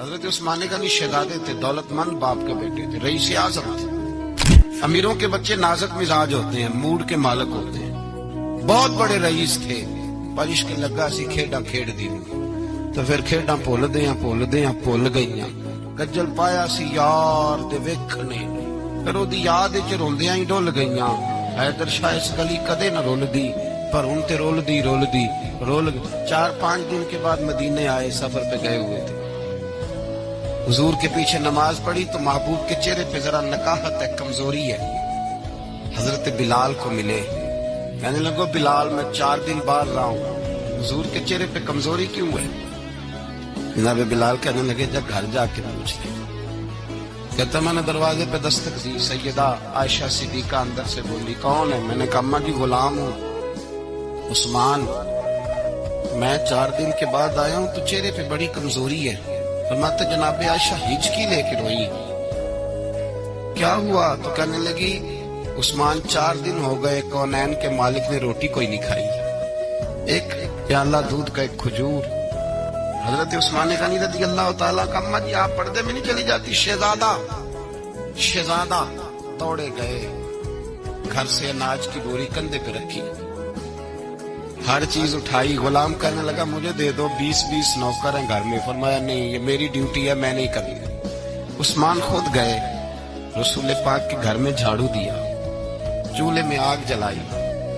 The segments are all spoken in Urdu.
حضرت عثمان غنی شہزادے تھے، دولت مند باپ کے بیٹے تھے، رئیس اعظم تھے۔ امیروں کے بچے نازک مزاج ہوتے ہیں، موڈ کے مالک ہوتے ہیں۔ بہت بڑے رئیس تھے، پر عشق لگا سی کھیڈاں کھیڈ دی تو پھر کھیڈاں بھول گئیاں۔ گجل پایا سی یار دے ویکھنے، پھر او دی یاد وچ روندیاں ہی ڈول گئیاں۔ حیدر شاہ اس گلی کدے نہ رولدی، پر ہن تے رول 4-5 دن کے بعد مدینے آئے، سفر پہ گئے ہوئے تھے۔ حضور کے پیچھے نماز پڑھی تو محبوب کے چہرے پہ ذرا نکاہت ہے، کمزوری ہے۔ حضرت بلال کو ملے، کہنے لگو بلال میں 4 دن بعد رہا ہوں، حضور کے چہرے پہ کمزوری کیوں ہے؟ جناب بلال کہنے لگے جب گھر جا کے پوچھ لے۔ کہتا میں نے دروازے پہ دستک دی، سیدہ عائشہ صدیقہ اندر سے بولی کون ہے؟ میں نے کہا اماں جی غلام ہوں عثمان، میں 4 دن کے بعد آیا ہوں تو چہرے پہ بڑی کمزوری ہے۔ فرماتے جناب عائشہ ہچکی لے کے روئی، کیا ہوا؟ تو کہنے لگی عثمان 4 دن ہو گئے کونین کے مالک نے روٹی کوئی نہیں کھائی، ایک پیالہ دودھ کا ایک کھجور۔ حضرت عثمان غنی رضی اللہ تعالیٰ کا اماں جی آپ پردے میں نہیں چلی جاتی؟ شہزادہ توڑے گئے، گھر سے اناج کی بوری کندھے پہ رکھی، ہر چیز اٹھائی۔ غلام کہنے لگا مجھے دے دو، 20 نوکر ہیں گھر میں۔ فرمایا نہیں یہ میری ڈیوٹی ہے، میں نہیں کرنی۔ عثمان خود گئے، رسول پاک کے گھر میں جھاڑو دیا، چولہے میں آگ جلائی۔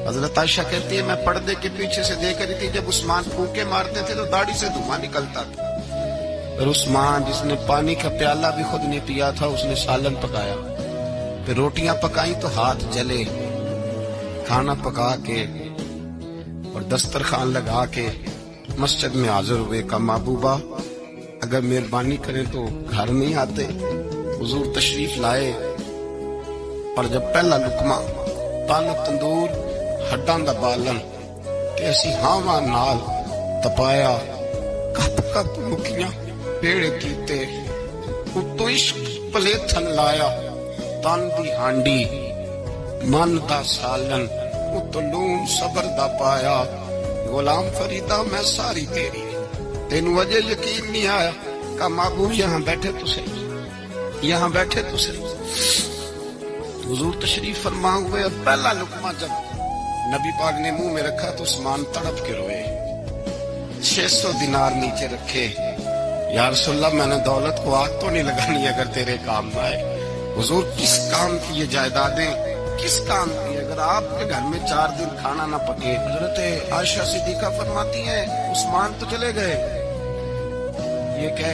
حضرت عائشہ کہتی ہے میں پردے کے پیچھے سے دیکھ رہی تھی، جب عثمان پھونکے مارتے تھے تو داڑھی سے دھواں نکلتا تھا۔ اور عثمان جس نے پانی کا پیالہ بھی خود نہیں پیا تھا، اس نے سالن پکایا، پھر روٹیاں پکائیں تو ہاتھ جلے۔ کھانا پکا کے اور دسترخوان لگا کے مسجد میں حاضر ہوئے، کہا محبوبہ اگر مہربانی کریں تو گھر نہیں آتے؟ حضور تشریف لائے، اور جب پہلا لقمہ تن تندور ہڈاں دا بالن تے اسی ہاواں نال تپایا، کپ کپ مکیاں پیڑے کیتے، اتوں عشق پلیتھن لایا، تن دی ہانڈی من دا سالن، اتوں لون صبر دا پایا۔ غلام فریدہ میں ساری تیری، تینوں وجہ یقین نہیں آیا؟ کہا محبوب یہاں بیٹھے تو صحیح، یہاں بیٹھے تو صحیح۔ حضور تشریف فرما ہوئے، اور پہلا لقمہ جب نبی پاک نے منہ میں رکھا تو عثمان تڑپ کے روئے۔ 600 دینار نیچے رکھے، یا رسول اللہ میں نے دولت کو آگ تو نہیں لگانی اگر تیرے کام نہ آئے۔ حضور کس کام کی یہ جائیدادیں، کس کام کی؟ اگر آپ کے گھر میں 4 دن کھانا نہ پکے۔ حضرت عائشہ صدیقہ فرماتی ہیں عثمان تو چلے گئے، یہ کہہ